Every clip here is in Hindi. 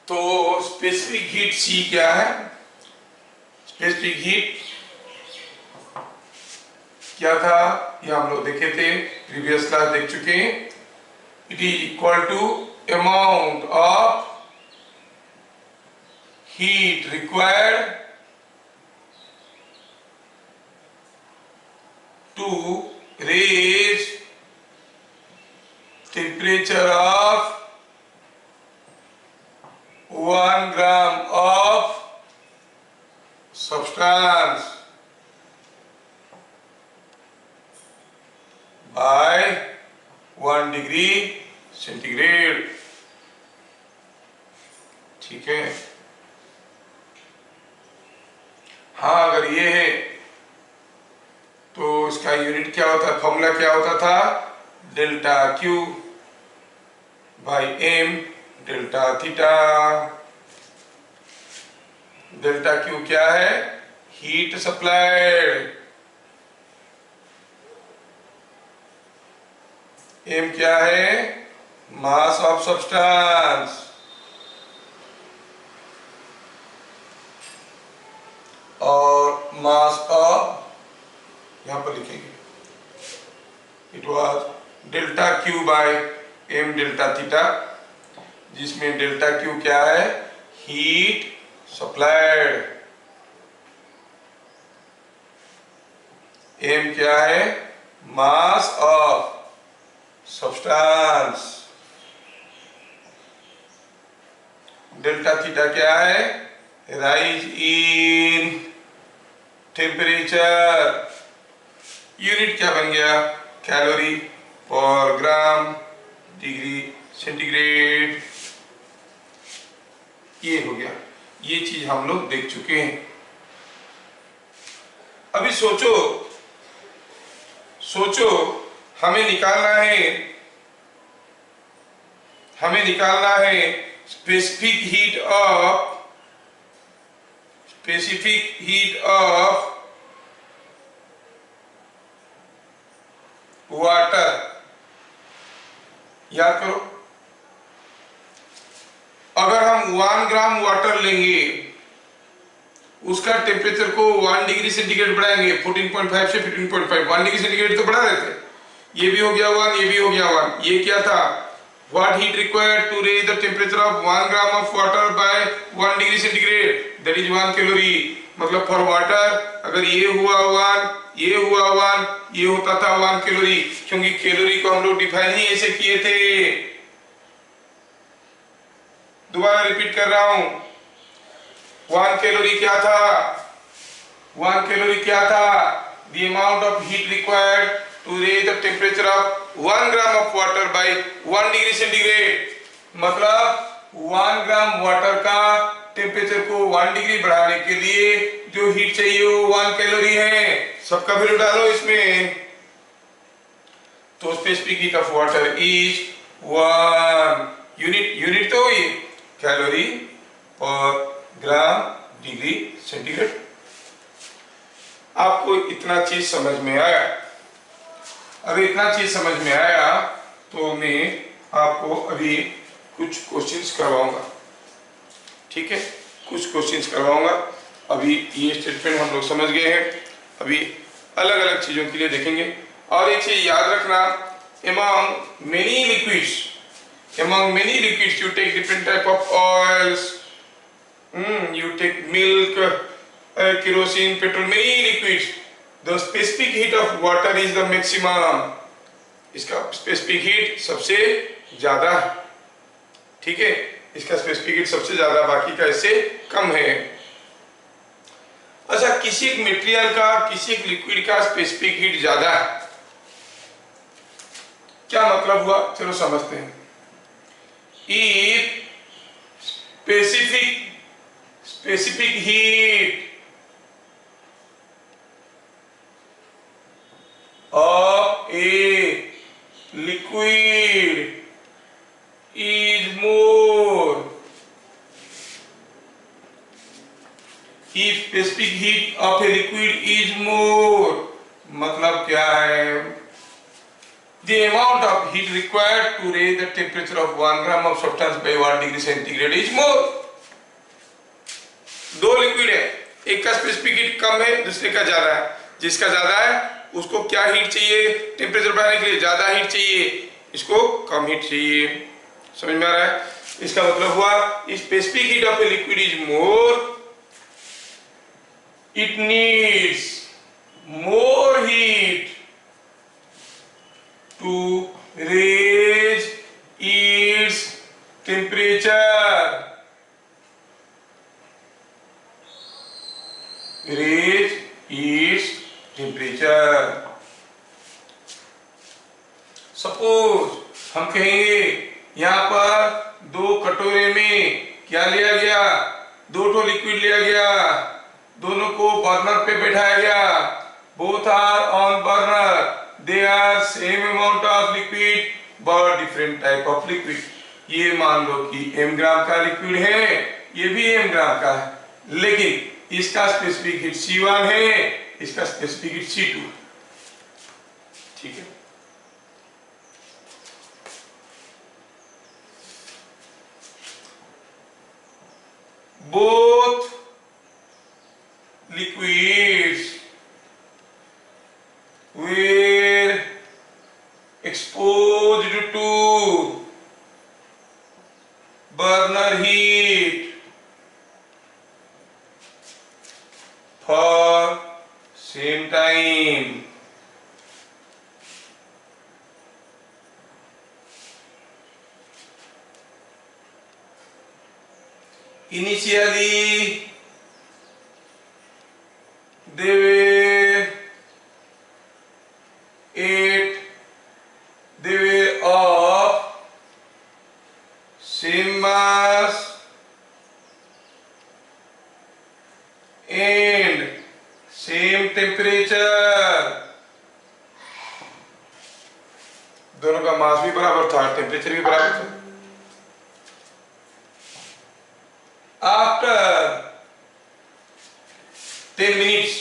तो स्पेसिफिक हीट C क्या है? स्पेसिफिक हीट क्या था ये हम लोग देखे थे, प्रीवियस क्लास देख चुके हैं। It is equal to amount of heat required to raise temperature of 1 gram of substance by 1 degree centigrade। ठीक है, हाँ अगर ये है तो इसका यूनिट क्या होता है, फॉर्मूला क्या होता था? Delta Q by M delta theta. Delta Q क्या है? Heat supplied. एम क्या है? Mass of substance. और मास ऑफ यहां पर लिखेंगे, it was delta Q by M delta theta, जिसमें डेल्टा क्यू क्या है? Heat supplied. एम क्या है? Mass of substance. Delta theta क्या है? Rise in temperature. यूनिट क्या बन गया? कैलोरी पर ग्राम डिग्री सेंटीग्रेड। ये हो गया, ये चीज हम लोग देख चुके हैं। अभी सोचो हमें निकालना है स्पेसिफिक हीट ऑफ वाटर। याद करो, अगर हम 1 ग्राम वाटर लेंगे, उसका टेम्परेचर को 1 डिग्री सेंटीग्रेड बढ़ाएंगे, 14.5 से 15.5, 1 डिग्री सेंटीग्रेड तो बढ़ा देते। ये भी हो गया 1, ये भी हो गया 1। ये क्या था? What heat required to raise the temperature of 1 gram of water by 1 degree centigrade? That is 1 calorie। मतलब फॉर वाटर अगर ये हुआ 1, ये हुआ 1, ये होता था 1 कैलोरी, क्योंकि कैलोरी को हम लोग डिफाइन ही ऐसे किए थे। दोबारा रिपीट कर रहा हूं, 1 कैलोरी क्या था? 1 कैलोरी क्या था? The amount of heat required to raise the temperature of 1 gram of water by 1 degree centigrade। मतलब 1 ग्राम वाटर का टेम्परेचर को 1 डिग्री बढ़ाने के लिए जो हीट चाहिए वो 1 कैलोरी है। सबका वैल्यू डालो इसमें, तो specific heat of water is 1 unit तो ये कैलोरी पर ग्राम डिग्री सेंटीग्रेड। आपको इतना चीज समझ में आया? अगर इतना चीज समझ में आया तो मैं आपको अभी कुछ क्वेश्चंस करवाऊंगा। ठीक है, कुछ क्वेश्चंस करवाऊंगा। अभी ये स्टेटमेंट हम लोग समझ गए हैं, अभी अलग अलग चीजों के लिए देखेंगे। और एक चीज याद रखना, among many liquids you take different type of oils, you take milk, kerosene, petrol, many liquids। The specific heat of water is the maximum। इसका स्पेसिफिक हीट सबसे ज्यादा है। ठीक है, इसका स्पेसिफिक हीट सबसे ज्यादा, बाकी का इससे कम है। अच्छा, किसी एक मटेरियल का, किसी एक लिक्विड का स्पेसिफिक हीट ज्यादा है, क्या मतलब हुआ? चलो समझते हैं। If specific heat of a liquid is more, if specific heat of a liquid is more, मतलब क्या है? the amount of heat required to raise the temperature of 1 gram of substance by 1 degree centigrade is more. दो लिक्विड है, एक का स्पेसिफिक हीट कम है, दूसरे का ज्यादा है। जिसका ज्यादा है उसको क्या हीट चाहिए टेम्परेचर बढ़ाने के लिए? ज्यादा हीट चाहिए, इसको कम हीट चाहिए। समझ में आ रहा है? इसका मतलब हुआ specific heat of a liquid is more, it needs more heat to raise its temperature. Raise its temperature. Suppose हम कहेंगे यहाँ पर दो कटोरे में क्या लिया गया? दो ठो लिक्विड लिया गया, दोनों को बर्नर पे बैठाया गया। Both are on burner, they are same amount of liquid but different type of liquid. ये मान लो कि m ग्राम का लिक्विड है, ये भी m ग्राम का है, लेकिन इसका स्पेसिफिक हीट C1 है, इसका स्पेसिफिक हीट C2। ठीक है, both liquids were exposed to burner heat for same time. Initially they were of same mass and same temperature। दोनों का मास भी बराबर था, टेम्परेचर भी बराबर था। After 10 minutes,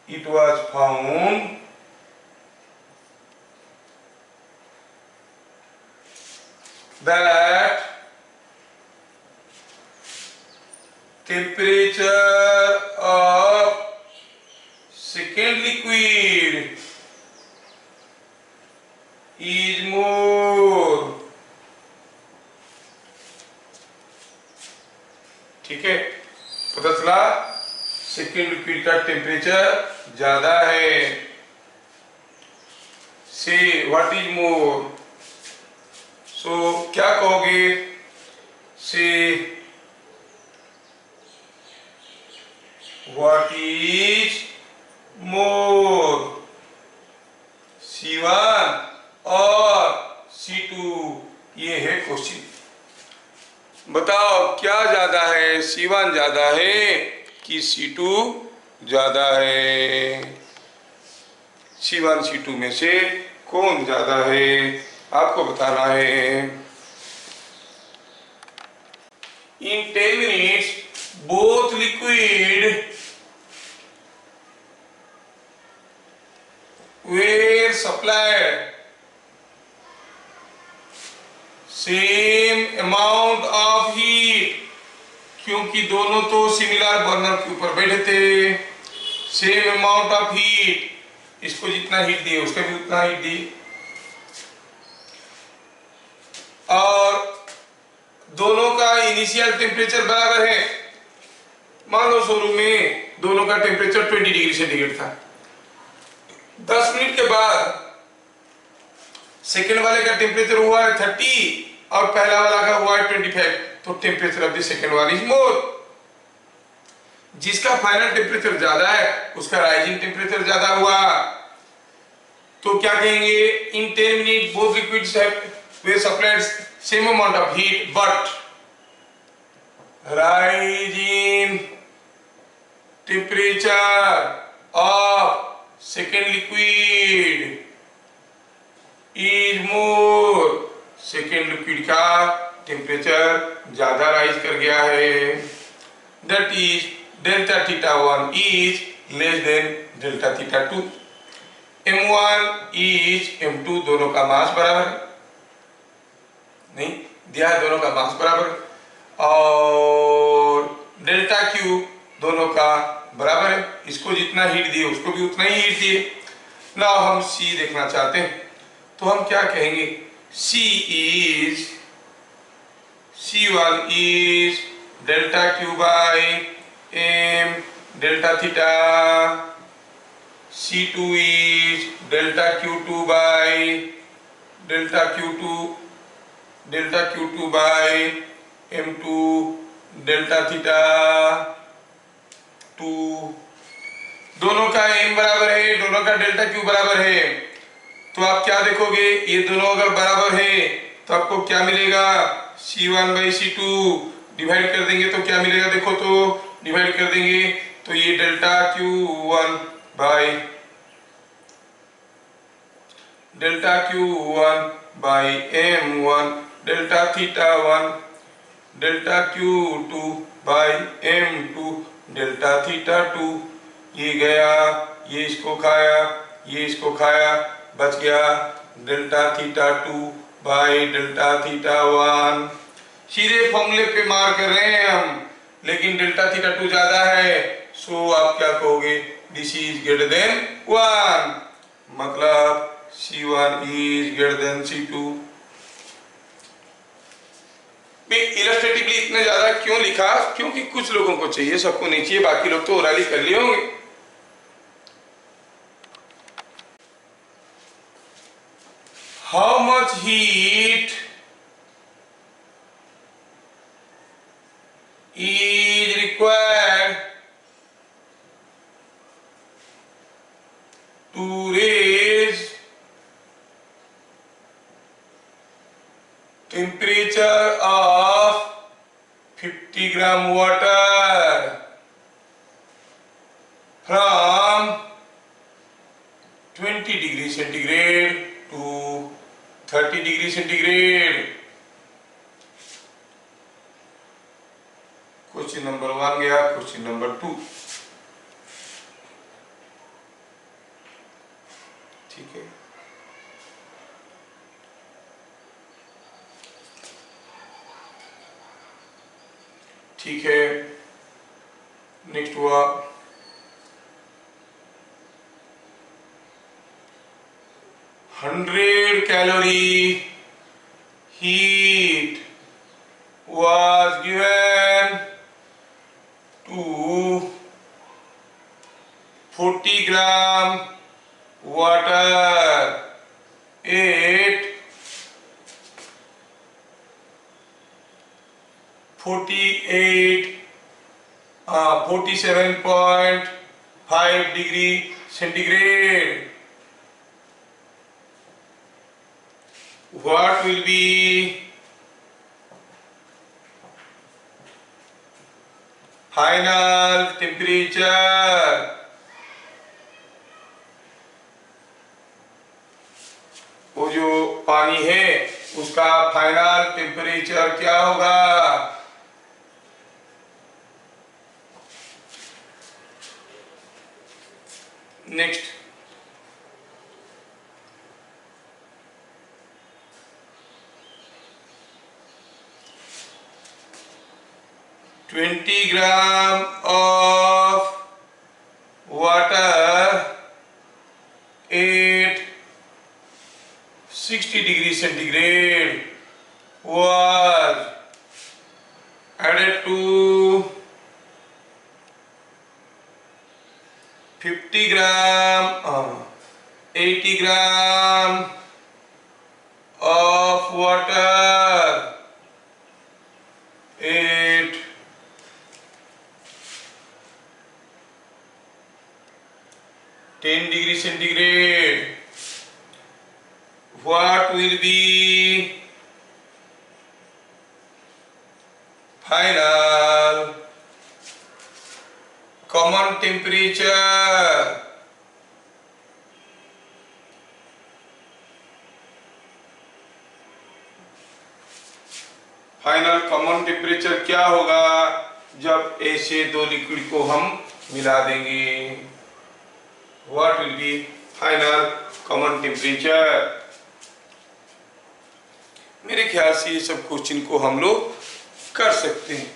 it was found that temperature of second liquid is more। ठीक है, पता चला सेकेंड लिक्विड का टेम्परेचर ज्यादा है। से व्हाट इज मोर? सो क्या कहोगे? से व्हाट इज मोर, C1 और C2? ये है क्वेश्चन। बताओ क्या ज्यादा है, C1 ज्यादा है कि C2 ज्यादा है? C1 C2 में से कौन ज्यादा है आपको बताना है। In 10 minutes both liquid were supplied same amount of heat, क्योंकि दोनों तो सिमिलर बर्नर के ऊपर बैठे थे। सेम अमाउंट ऑफ हीट, इसको जितना हीट दिए उसका भी उतना हीट दी, और दोनों का इनिशियल टेम्परेचर बराबर है। मान लो शोरूम में दोनों का टेम्परेचर 20 डिग्री सेंटीग्रेड था। 10 मिनट के बाद सेकेंड वाले का टेम्परेचर हुआ है 30 और पहला वाला का हुआ है 25, तो temperature of the second one is more. जिसका फाइनल टेम्परेचर ज्यादा है उसका राइजिंग टेम्परेचर ज्यादा हुआ। तो क्या कहेंगे? इन 10 minute both liquids were supplied same amount of heat but rise in temperature of second liquid is more। Second liquid का टेम्परेचर ज्यादा राइज कर गया है। That is delta theta 1 is less then delta theta 2। M1 is M2 दोनों का मास बराबर है, नहीं दिया है, दोनों का मास बराबर है, और डेल्टा क्यू दोनों का बराबर है, इसको जितना हीट दिए उसको भी उतना ही हीट दिए। ना हम C देखना चाहते हैं, तो हम क्या कहेंगे, C1 is delta Q by M delta theta, C2 is delta Q2 by delta Q2 by M2 delta theta 2। दोनों का M बराबर है, दोनों का डेल्टा Q बराबर है, तो आप क्या देखोगे, ये दोनों अगर बराबर है तो आपको क्या मिलेगा, C1 by C2 डिवाइड कर देंगे तो क्या मिलेगा, देखो तो डिवाइड कर देंगे तो ये delta Q1 by M1 delta theta 1 delta Q2 by M2 delta theta 2, ये गया, ये इसको खाया, ये इसको खाया, बच गया delta theta 2 by delta theta 1। सीधे फॉर्मूले पे मार कर रहे हैं हम, लेकिन डेल्टा थीटा 2 ज्यादा है, सो आप क्या कहोगे, दिस इज ग्रेटर देन 1, मतलब C1 is greater than C2। मैं इलस्ट्रेटिवली इतना ज्यादा क्यों लिखा, क्योंकि कुछ लोगों को चाहिए, सबको नहीं चाहिए, बाकी लोग तो ओरली कर लिए होंगे। How much heat is required to raise temperature of 50 gram water from 20 degree centigrade to 30 degree centigrade। Question number 1 गया, क्वेश्चन नंबर 2, ठीक है। ठीक है, नेक्स्ट हुआ 100 calorie heat was given to 40 gram water at 47.5 degree centigrade। What will be final temperature? वो जो पानी है उसका फाइनल टेम्परेचर क्या होगा? Next, twenty gram of water at 60 degree centigrade was added to 50 gram 80 gram of water at 10 degree centigrade। What will be final common temperature? Final common temperature क्या होगा जब ऐसे दो लिक्विड को हम मिला देंगे? What will be final common temperature. मेरे ख्याल से ये सब क्वेश्चन को हम लोग कर सकते हैं,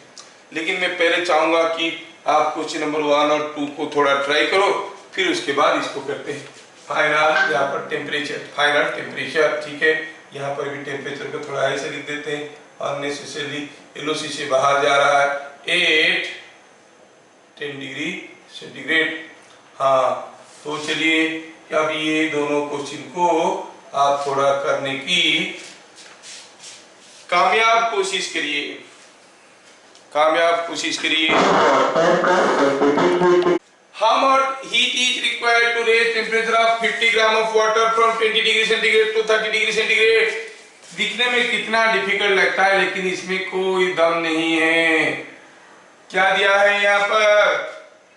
लेकिन मैं पहले चाहूंगा कि आप क्वेश्चन नंबर 1 और 2 को थोड़ा ट्राई करो, फिर उसके बाद इसको करते हैं। फाइनल, यहाँ पर टेम्परेचर, फाइनल टेम्परेचर, ठीक है। यहाँ पर भी टेम्परेचर को थोड़ा ऐसे लिख देते हैं, अननेसेसरी एलओसी से बाहर जा रहा है, 10 डिग्री सेंटीग्रेड। हाँ, तो चलिए अब ये दोनों क्वेश्चन को आप थोड़ा करने की कामयाब कोशिश करिए, कामयाब कोशिश करिए। How much heat is required to raise temperature of 50 gram of water from 20 degree centigrade to 30 degree centigrade? दिखने में कितना डिफिकल्ट लगता है, लेकिन इसमें कोई दम नहीं है। क्या दिया है यहाँ पर?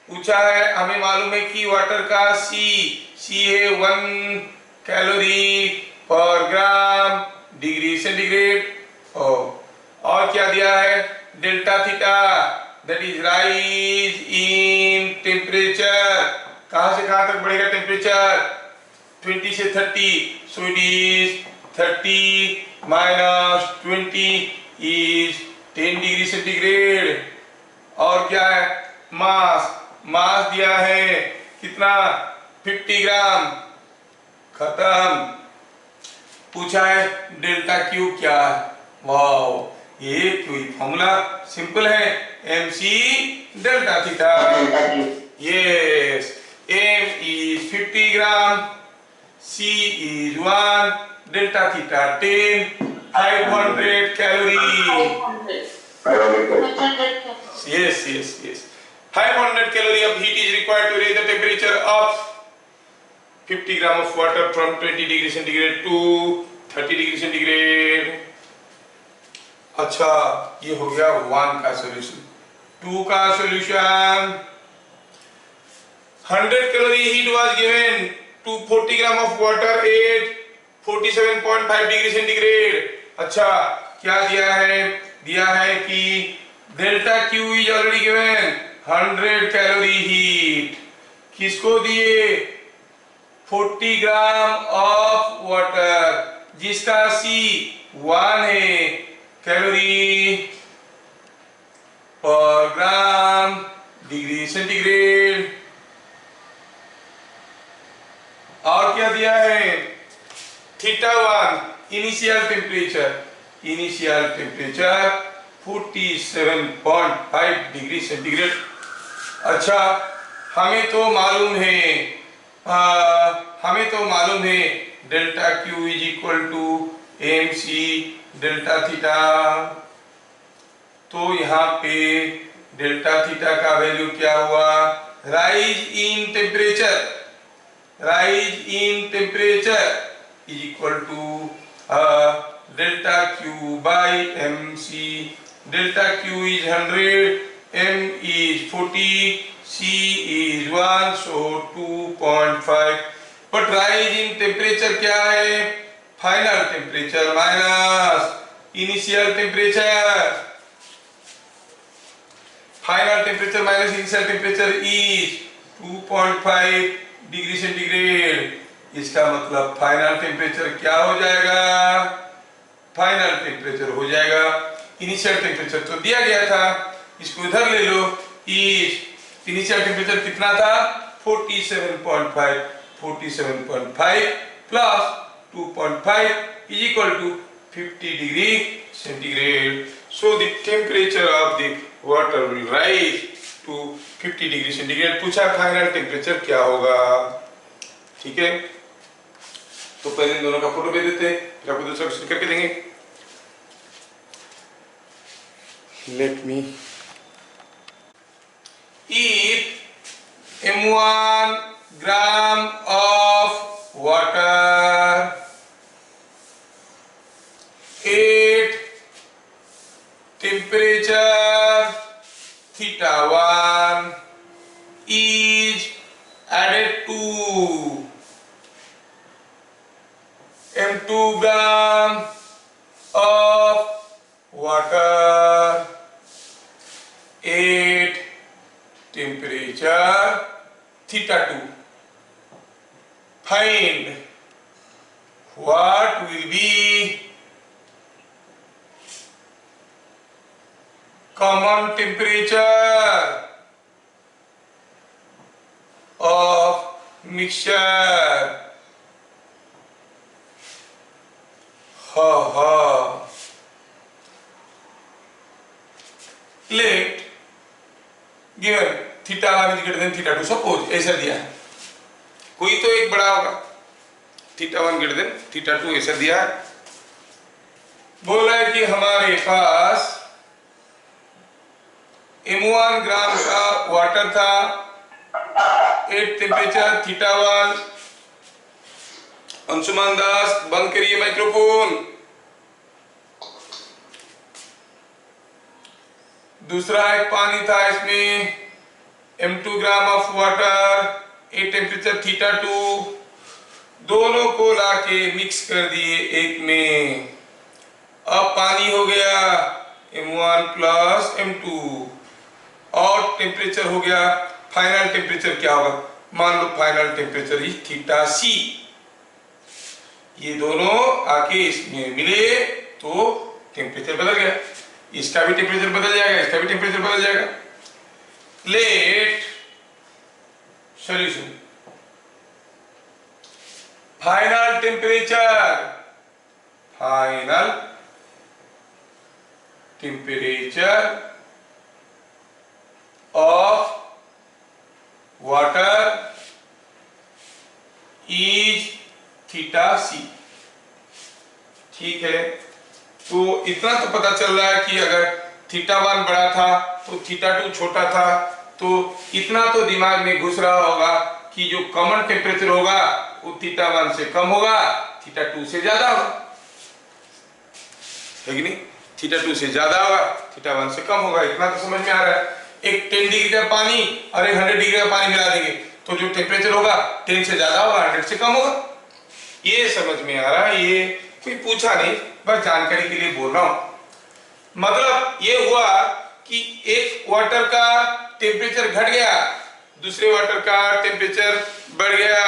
पूछा है, हमें मालूम है कि वाटर का सी है 1 कैलोरी पर ग्राम डिग्री सेंटीग्रेड, और क्या दिया है? Delta theta, that is rise in temperature. कहां से कहां तक बढ़ेगा टेम्परेचर? 20 से 30, सो it is 30 minus 20 is 10 degree centigrade. और क्या है? मास, मास दिया है कितना? 50 ग्राम। खत्म। पूछा है डेल्टा क्यू क्या है? वाओ, ये कोई फॉर्मूला सिंपल है, mc delta theta. Yes, m is 50 gram, c is 1, delta theta 10, 500 calorie. Yes, yes, yes. 500 calorie of heat is required to raise the temperature of 50 gram of water from 20 degree centigrade to 30 degree centigrade. अच्छा, ये हो गया 1 का सॉल्यूशन। 2 का solution, 100 calorie heat was given to 40 gram of water at 47.5 degree centigrade. अच्छा, क्या दिया है? दिया है कि delta Q is already given 100 calorie heat. किसको दिए? 40 ग्राम ऑफ वाटर, जिसका सी 1 है, कैलोरी पर ग्राम डिग्री सेंटीग्रेड। और क्या दिया है? Theta 1 initial temperature, initial temperature 47.5 degree centigrade. अच्छा, हमें तो मालूम है delta Q is equal to M C delta theta. तो यहाँ पे डेल्टा थीटा का वैल्यू क्या हुआ? Rise in temperature, rise in temperature is equal to delta Q by M C. Delta Q is 100, m is 40, c is 1, so 2.5। But rise in temperature क्या है? Final temperature minus initial temperature. Final temperature minus initial temperature is 2.5 degree centigrade. इसका मतलब फाइनल टेम्परेचर क्या हो जाएगा? फाइनल टेम्परेचर हो जाएगा, इनिशियल टेम्परेचर तो दिया गया था, इसको इधर ले लो। इनिशियल टेम्परेचर कितना था? 47.5, 47.5 plus 2.5 is equal to 50 degree centigrade. So the temperature of the water will rise to 50 degree centigrade. पूछा फाइनल टेम्परेचर क्या होगा? ठीक है, तो पहले इन दोनों का फोटो भेज देते हैं, फिर आपको दूसरा क्वेश्चन करके देंगे। Let me, if m1 gram of water at temperature theta 1 is added to m2 gram of water at temperature theta 2, find what will be common temperature of mixture. Ha ha. Let given theta 1 is greater than theta 2, suppose ऐसा दिया है, कोई तो एक बड़ा होगा, थीटा 1 ग्रेटर देन थीटा 2 ऐसा दिया है। बोला है कि हमारे पास m1 ग्राम का वाटर था एट टेम्परेचर थीटा 1। अंशुमान दास बंद करिए माइक्रोफोन। दूसरा एक पानी था, इसमें m2 gram of water at temperature theta 2, दोनों को लाके मिक्स कर दिए एक में। अब पानी हो गया m1 प्लस m2 और टेम्परेचर हो गया, फाइनल टेम्परेचर क्या होगा, मान लो फाइनल टेम्परेचर इज थीटा सी। ये दोनों आके इसमें मिले तो टेम्परेचर बदल गया, इसका भी टेम्परेचर बदल जाएगा, इसका भी टेम्परेचर बदल जाएगा। Let solution final temperature of water is theta C. ठीक है, तो इतना तो पता चल रहा है कि अगर थीटा 1 बड़ा था तो थीटा 2 छोटा था, तो इतना तो दिमाग में घुस रहा होगा कि जो कॉमन टेम्परेचर होगा वो थीटा 1 से कम होगा, थीटा 2 से ज्यादा होगा, है कि नहीं? थीटा 2 से ज्यादा होगा, थीटा 1 से कम होगा, इतना तो समझ में आ रहा है। एक 10 डिग्री का पानी और एक 100 डिग्री का पानी मिला देंगे तो जो टेम्परेचर होगा 10 से ज्यादा होगा, 100 से कम होगा। ये समझ में आ रहा है, ये कोई पूछा नहीं, बस जानकारी के लिए बोल रहा हूं। मतलब ये हुआ कि एक वाटर का टेम्परेचर घट गया, दूसरे वाटर का टेम्परेचर बढ़ गया।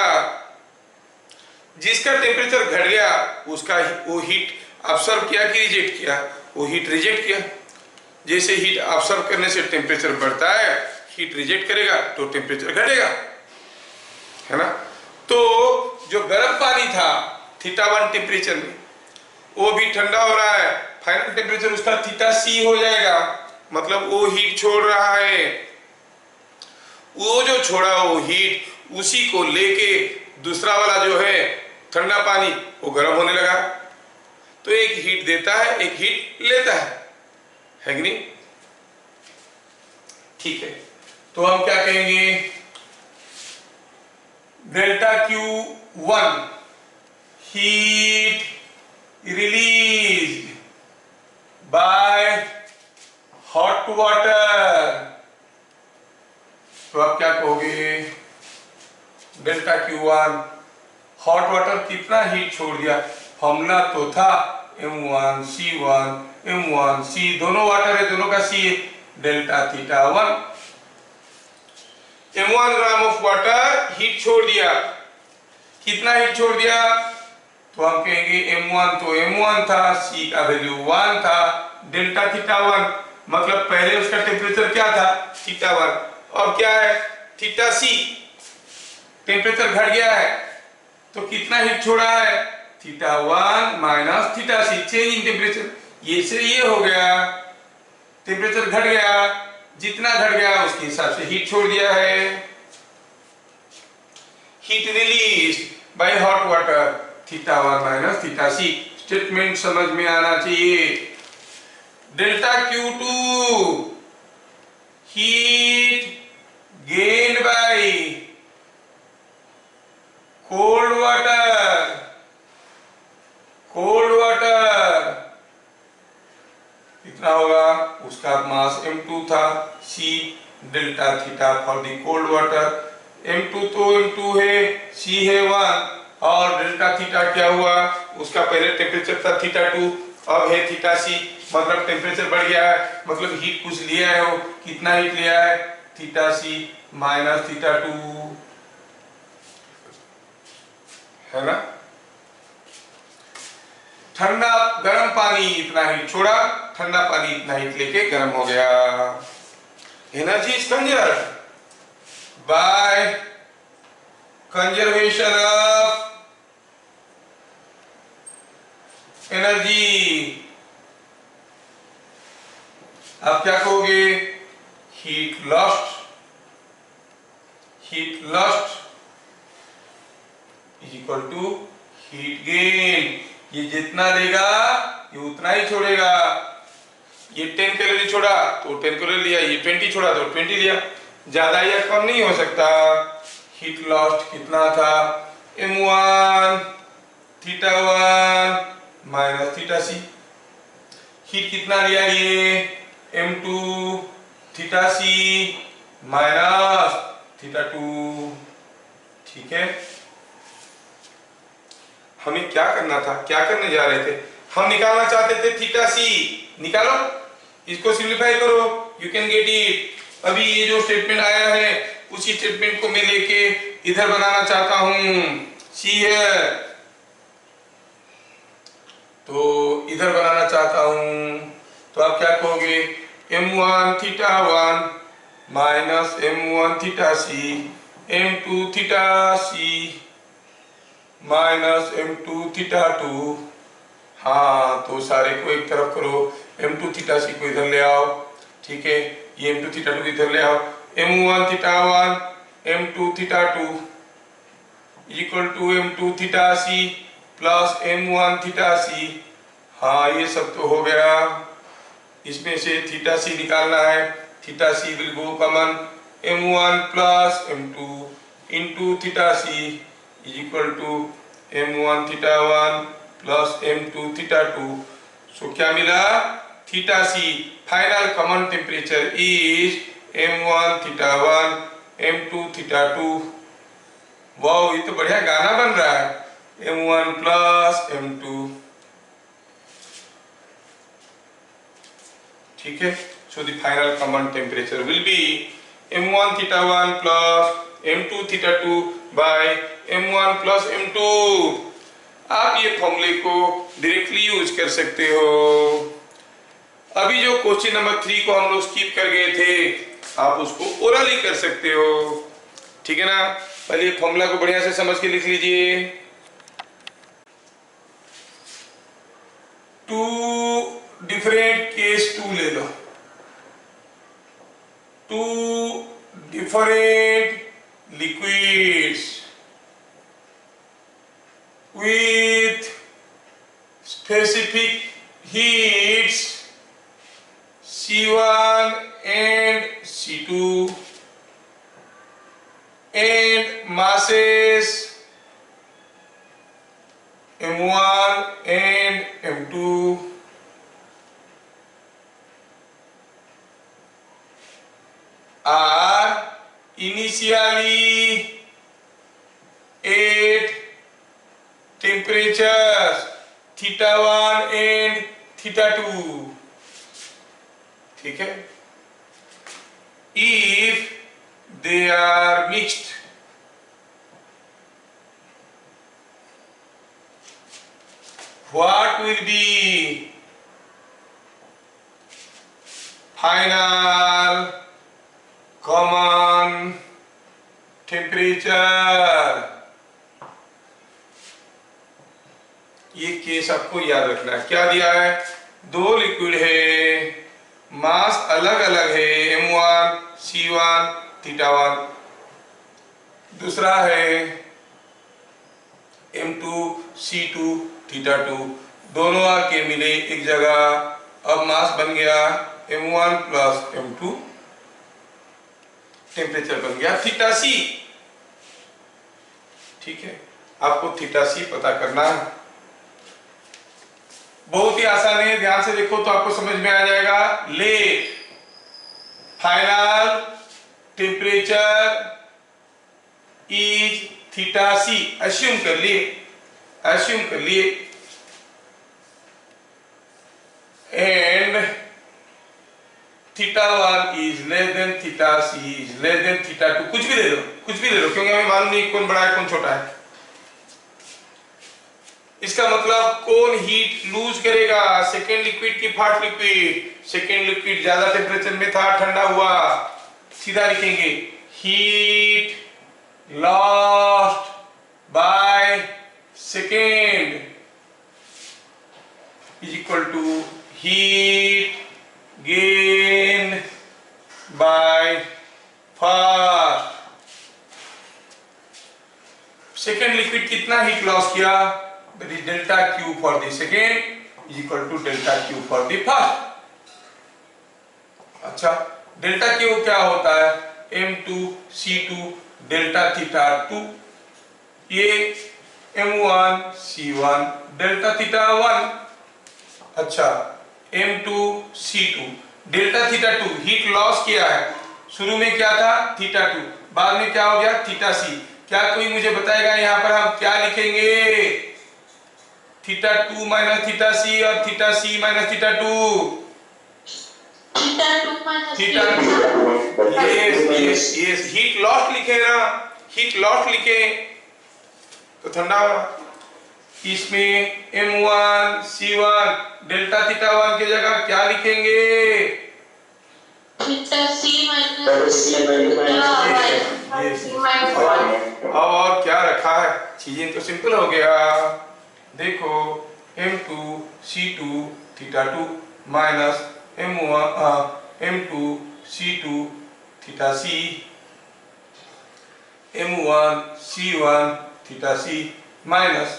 जिसका टेम्परेचर घट गया उसका वो हीट अब्सॉर्ब किया कि रिजेक्ट किया, वो हीट रिजेक्ट किया। जैसे हीट अब्सॉर्ब करने से टेम्परेचर बढ़ता है, हीट रिजेक्ट करेगा तो टेम्परेचर घटेगा, है ना? तो जो गर्म पानी था थीटा 1 टेम्परेचर में, वो भी ठंडा हो रहा है, फाइनल टेम्परेचर उसका थीटा सी हो जाएगा, मतलब वो हीट छोड़ रहा है। वो जो छोड़ा वो हीट उसी को लेके दूसरा वाला जो है ठंडा पानी वो गर्म होने लगा। तो एक हीट देता है, एक हीट लेता है कि नहीं? ठीक है, तो हम क्या कहेंगे, delta Q1 heat released by hot water. तो आप क्या कहोगे, डेल्टा Q1 हॉट वाटर कितना हीट छोड़ दिया? फॉर्मूला तो था M1 C1, M1 C, दोनों वाटर है, दोनों का C है, delta theta 1। M1 gram of water heat छोड़ दिया, कितना हीट छोड़ दिया? तो हम कहेंगे M1 तो M1 था, C का वैल्यू 1 था, डेल्टा थीटा 1, मतलब पहले उसका टेम्परेचर क्या था? थीटा 1, और क्या है? Theta C। टेम्परेचर घट गया है तो कितना हीट छोड़ा है? Theta 1 minus theta C, change in temperature. ये से ये हो गया, टेम्परेचर घट गया, जितना घट गया उसके हिसाब से हीट छोड़ दिया है। Heat release by hot water theta 1 minus theta C। Statement समझ में आना चाहिए। Delta Q2 heat gain by cold water, cold water कितना होगा? उसका मास M2 था, C delta theta for the cold water. M2 तो M2 है, C है 1, और डेल्टा थीटा क्या हुआ? उसका पहले टेम्परेचर था थीटा 2, अब है थीटा C, मतलब टेम्परेचर बढ़ गया है, मतलब हीट कुछ लिया है, वो कितना हीट लिया है? Theta C minus theta 2। है ना। ठंडा गर्म पानी इतना हीट छोड़ा, ठंडा पानी इतना हीट लेके गर्म हो गया। Energy is conserve by conservation of energy. आप क्या कहोगे? Heat lost is equal to heat gain. ये जितना देगा ये उतना ही छोड़ेगा। ये 10 कैलोरी छोड़ा तो 10 कैलोरी लिया, ये 20 छोड़ा तो 20 लिया, ज्यादा या कम नहीं हो सकता। हीट लॉस्ट कितना था? m1 θ1 minus θc। हीट कितना लिया? ये m2 θc माइनस θ2। ठीक है, हमें क्या करना था, क्या करने जा रहे थे? हम निकालना चाहते थे θc। निकालो, इसको सिंप्लीफाई करो, यू कैन गेट इट। अभी ये जो स्टेटमेंट आया है उसी स्टेटमेंट को मैं लेके इधर बनाना चाहता हूं, सी है तो इधर बनाना चाहता हूं। तो आप क्या कहोगे? m1 θ1 minus m1 θc m2 θc minus m2 θ2। हाँ, तो सारे को एक तरफ करो, m2 θc को इधर ले आओ। ठीक है, ये m2 θ2 इधर ले आओ। m1 θ1 m2 θ2 equal to m2 θc plus m1 θc। हाँ, ये सब तो हो गया। इसमें से θc निकालना है, θc will go common, m1 plus m2 into θc is equal to m1 θ1 plus m2 θ2। So क्या मिला? θc final common temperature is m1 θ1 m2 θ2। वाह, ये तो बढ़िया गाना बन रहा है। m1 plus m2। ठीक है, so the final common temperature will be m1 θ1 plus m2 θ2 by m1 plus m2। आप ये फॉर्मूले को डायरेक्टली यूज कर सकते हो। अभी जो क्वेश्चन नंबर 3 को हम लोग स्किप कर गए थे, आप उसको ओरली कर सकते हो। ठीक है ना। पहले फॉर्मूला को बढ़िया से समझ के लिख लीजिए। टू डिफरेंट केस 2 ले लो, two different liquids with specific heats C1 and C2 and masses M1 and M2 are initially at temperatures θ1 and θ2। ठीक है, if they are mixed what will be final common temperature? ये केस आपको याद रखना है। क्या दिया है? दो लिक्विड है, मास अलग अलग है, m1 c1 θ1, दूसरा है m2 c2 θ2, दोनों आके मिले एक जगह। अब मास बन गया m1 प्लस m2, टेम्परेचर बन गया θc। ठीक है, आपको θc पता करना है। बहुत ही आसान है, ध्यान से देखो तो आपको समझ में आ जाएगा। Let final temperature is θc, assume कर लिए and θ1 is less than θc is less than θ2। कुछ भी ले लो क्योंकि हमें मालूम नहीं कौन बड़ा है कौन छोटा है। इसका मतलब कौन हीट लूज करेगा? सेकेंड लिक्विड की फर्स्ट लिक्विड। सेकेंड लिक्विड ज्यादा टेम्परेचर में था, ठंडा हुआ, सीधा लिखेंगे heat lost by second is equal to heat gain by first. Second liquid कितना हीट लॉस किया? That is delta Q for the second is equal to delta Q for the first. अच्छा, डेल्टा क्यू क्या होता है? M2C2 डेल्टा थीटा 2, ये M1C1 डेल्टा थीटा 1। अच्छा, M2C2 delta theta 2 heat loss किया है। शुरू में क्या था? थीटा 2, बाद में क्या हो गया? Theta C। क्या कोई मुझे बताएगा यहाँ पर हम क्या लिखेंगे? थीटा 2 माइनस थीटा C और theta C minus theta 2। Theta yes heat lost लिखे ना, हीट लॉस्ट लिखे तो ठंडा हुआ। इसमें M1C1 डेल्टा थीटा 1 की जगह क्या लिखेंगे? थीटा C माइनस और क्या रखा है? चीजें तो सिंपल हो गया। देखो M2C2 theta 2 minus M2C2 theta C, M1C1 theta C minus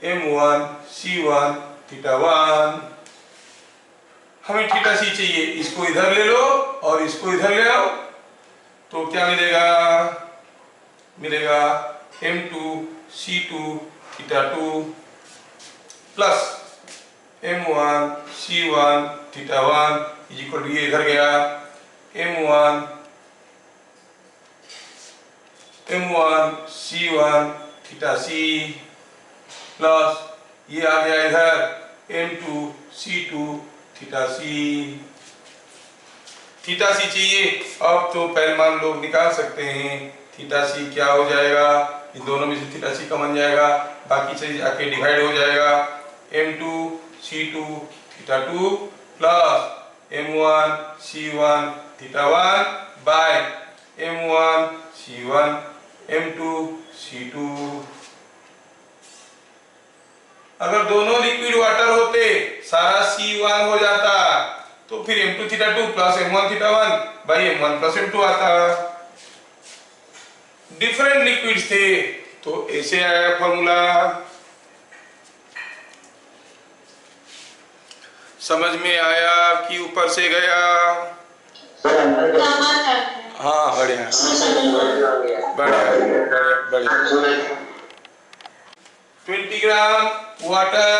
M1C1 theta 1। हमें थीटा C चाहिए, इसको इधर ले लो और इसको इधर ले आओ तो क्या मिलेगा? मिलेगा M2C2 theta 2 plus M1C1 theta 1 is equal to, ये इधर गया M1C1 थीटा C प्लस ये आ गया इधर M2C2 theta C। Theta C चाहिए, अब तो पहले मान लोग निकाल सकते हैं। थीटा C क्या हो जाएगा? इन दोनों में से थीटा C कॉमन जाएगा, बाकी चीज आके डिवाइड हो जाएगा। M2C2 theta 2 plus M1C1 theta 1 bye M1C1 M2C2। अगर दोनों लिक्विड वाटर होते सारा C1 हो जाता तो फिर M2 theta 2 plus M1 theta 1 by M1 plus M2 आता। डिफरेंट लिक्विड्स थे तो ऐसे आया फॉर्मूला। समझ में आया कि ऊपर से गया? हाँ, बढ़िया बढ़िया बढ़िया। 20 ग्राम water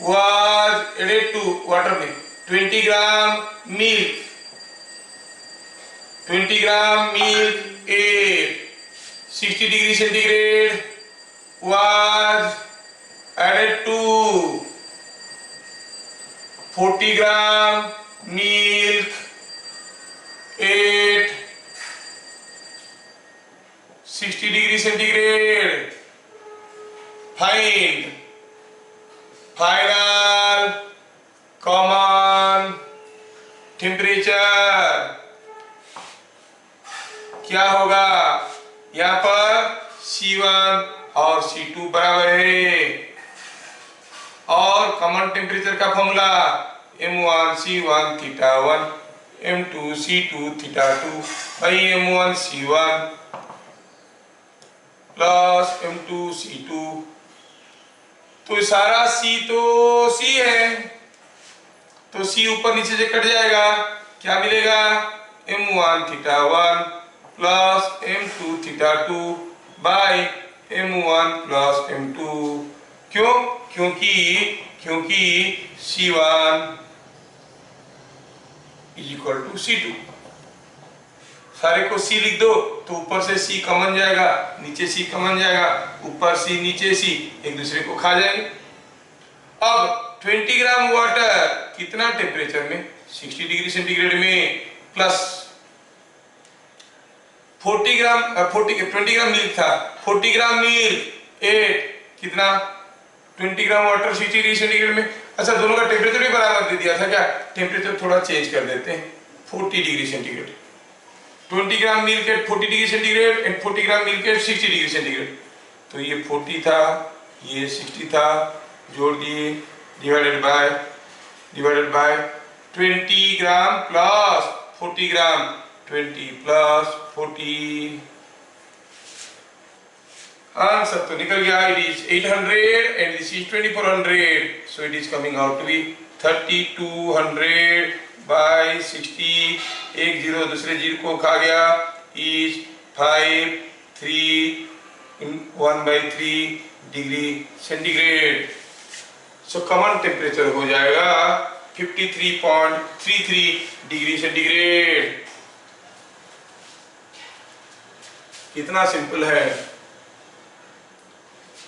was added to water में 20 ग्राम milk, 20 gram milk add 60 degree centigrade was added to 40 gram milk add 60 degree centigrade। Find final common temperature। क्या होगा? यहाँ पर C1 और C2 बराबर है और कॉमन टेम्परेचर का formula M1C1 theta 1 M2C2 theta 2 by M1C1 plus M2C2। तो सारा C तो C है तो C ऊपर नीचे से कट जाएगा, क्या मिलेगा? M1 theta 1 plus M2 theta 2 by M1 plus M2। क्यों? क्योंकि C1 is equal to C2। सारे को C लिख दो तो ऊपर से C कॉमन जाएगा, नीचे C कॉमन जाएगा, ऊपर C नीचे C एक दूसरे को खा जाएंगे। अब 20 ग्राम वाटर कितना टेम्परेचर में? 60 डिग्री सेंटीग्रेड में प्लस 20 ग्राम मिल्क था, 40 ग्राम मिल्क 8 कितना 20 ग्राम वाटर 60 डिग्री सेंटीग्रेड में। अच्छा दोनों का टेम्परेचर भी बराबर दे दिया था क्या? टेम्परेचर थोड़ा चेंज कर देते हैं 40 degree centigrade. 20 gram milk at 40 degree centigrade and 40 gram milk at 60 degree centigrade. तो ये 40 था, ये 60 था, जोड़ दिए, divided by 20 gram plus 40 gram, 20 plus 40, answer तो निकल गया। It is 800 and this is 2400, so it is coming out to be 3200 by 60, एक जीरो दूसरे जीरो को खा गया, is 1/3 degree centigrade. So common temperature हो जाएगा 53.33 डिग्री सेंटीग्रेड। कितना सिंपल है।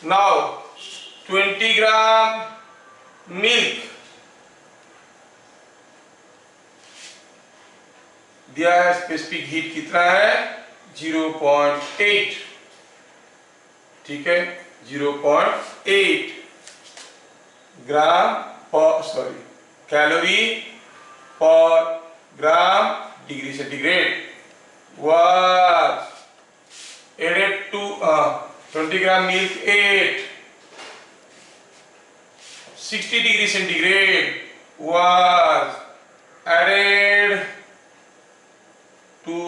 नाउ 20 ग्राम मिल्क दिया है, स्पेसिफिक हीट कितना है 0.8, ठीक है 0.8 ग्राम पर कैलोरी पर gram degree centigrade was added to 20 gram milk at 60 degree centigrade was added to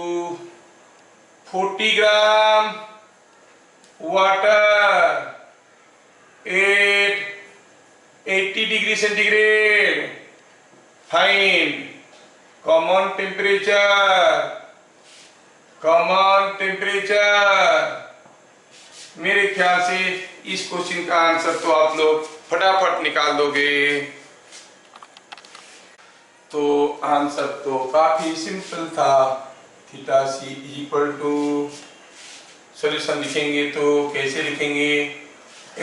40 gram water at 80 degree centigrade. Find common temperature। मेरे ख्याल से इस क्वेश्चन का आंसर तो आप लोग फटाफट निकाल दोगे। तो आंसर तो काफी सिंपल था। Theta C equal to, solution लिखेंगे तो कैसे लिखेंगे,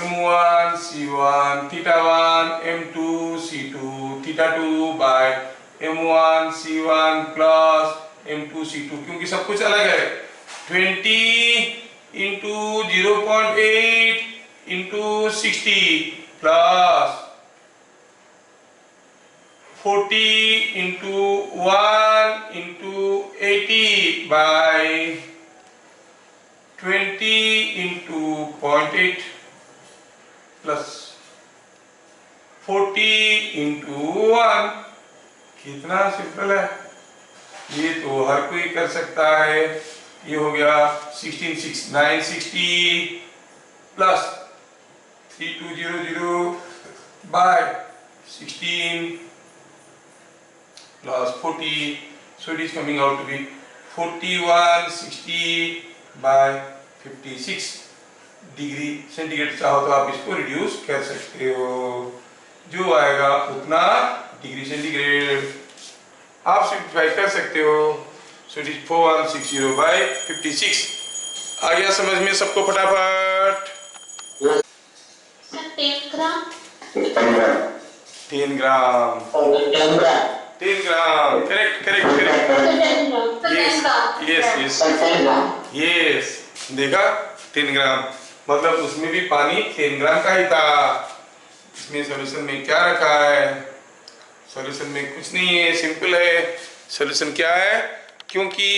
m1 c1 theta 1 m2 c2 theta 2 bye m1 c1 plus m2 c2, क्योंकि सब कुछ अलग है। 20 into 0.8 into 60 plus 40 into 1 into 80 by 20 into 0.8 plus 40 into 1। कितना सिंपल है, ये तो हर कोई कर सकता है। ये हो गया 960 plus 3200 by 16 plus 40, so it is coming out to be 4160 by 56 degree centigrade. चाहो तो आप इसको रिड्यूस कर सकते हो, जो आएगा उतना डिग्री सेंटीग्रेड आप सिंप्लीफाई कर सकते हो। So it is 4160 by 56। आ गया समझ में सबको फटाफट? Sir 10 gram 10 gram 10 gram, correct yes, देखा 10 ग्राम मतलब उसमें भी पानी 10 ग्राम का ही था। इसमें सॉल्यूशन में क्या रखा है, सॉल्यूशन में कुछ नहीं है, सिंपल है। सॉल्यूशन क्या है, क्योंकि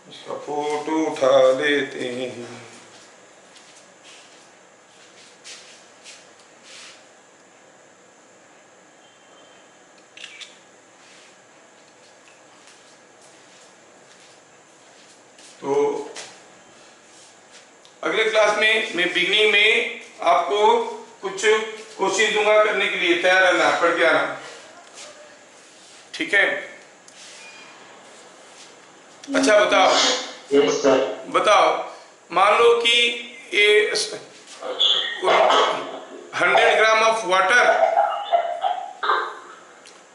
इसका फोटो उठा लेते हैं। तो अगले क्लास में मैं बिगनिंग में आपको कुछ क्वेश्चन दूंगा करने के लिए, तैयार रहना, पढ़ के आना, ठीक है? अच्छा बताओ, बताओ मान लो कि ये 100 ग्राम ऑफ वाटर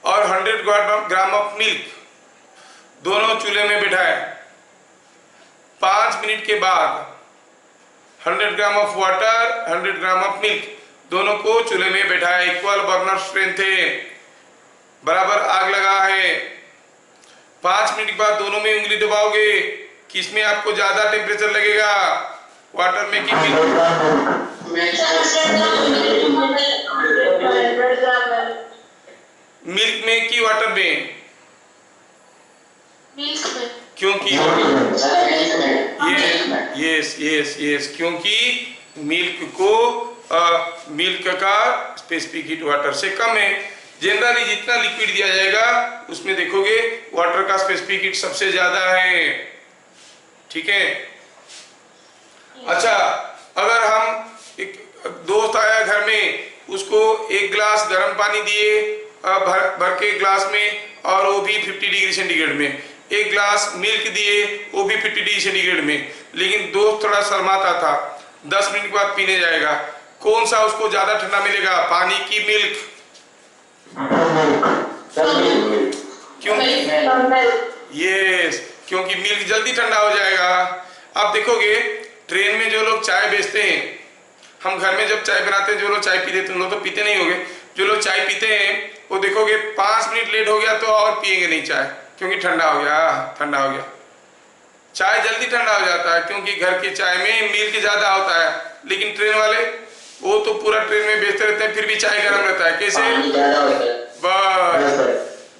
और 100 ग्राम ऑफ मिल्क दोनों चूल्हे में बिठाए। 5 मिनट के बाद 100 gram of water 100 gram of milk दोनों को चूल्हे में बैठाया। इक्वल बर्नर स्ट्रेंथ है, बराबर आग लगा है। 5 मिनट के बाद दोनों में उंगली दबाओगे, किसमें आपको ज्यादा टेम्परेचर लगेगा, वाटर में कि मिल्क में कि वाटर में? मिल्क में। क्योंकि यस क्योंकि मिल्क का स्पेसिफिक हीट वाटर से कम है। जनरली जितना लिक्विड दिया जाएगा उसमें देखोगे वाटर का स्पेसिफिक हीट सबसे ज्यादा है, ठीक है। अच्छा, अगर हम एक दोस्त आया घर में, उसको 1 गिलास गर्म पानी दिए भर के ग्लास में, और वो भी 50 डिग्री सेंटीग्रेड में, 1 गिलास मिल्क दिए वो भी 50 डिग्री सेंटीग्रेड में, लेकिन दोस्त थोड़ा शर्माता था, 10 मिनट के बाद पीने जाएगा, कौन सा उसको ज्यादा ठंडा मिलेगा, पानी की मिल्क? क्योंकि मिल्क जल्दी ठंडा हो जाएगा। अब देखोगे ट्रेन में जो लोग चाय बेचते हैं, हम घर में जब चाय बनाते हैं, जो लोग चाय पीते हैं, तुम लोग तो पीते नहीं होगे, जो लोग चाय पीते हैं वो देखोगे 5 मिनट लेट हो गया तो और पिएंगे नहीं चाय, क्योंकि ठंडा हो गया। चाय जल्दी ठंडा हो जाता है क्योंकि घर की चाय में मिल्क ज्यादा होता है, लेकिन ट्रेन वाले वो तो पूरा ट्रेन में बेचते रहते हैं, फिर भी चाय गर्म रहता है। कैसे? बस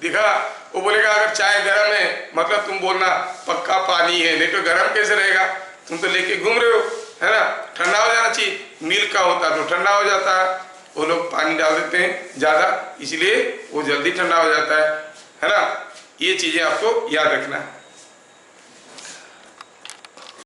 दिखा, वो बोलेगा अगर चाय गर्म है मतलब तुम बोलना पक्का पानी है, नहीं तो गर्म कैसे रहेगा, तुम तो लेके घूम रहे हो, है ना। ठंडा हो जाना चाहिए, मिल्क का होता तो ठंडा हो जाता है, वो लोग पानी डाल देते हैं ज्यादा, इसलिए वो जल्दी ठंडा हो जाता है ना। ये चीजें आपको याद रखना है।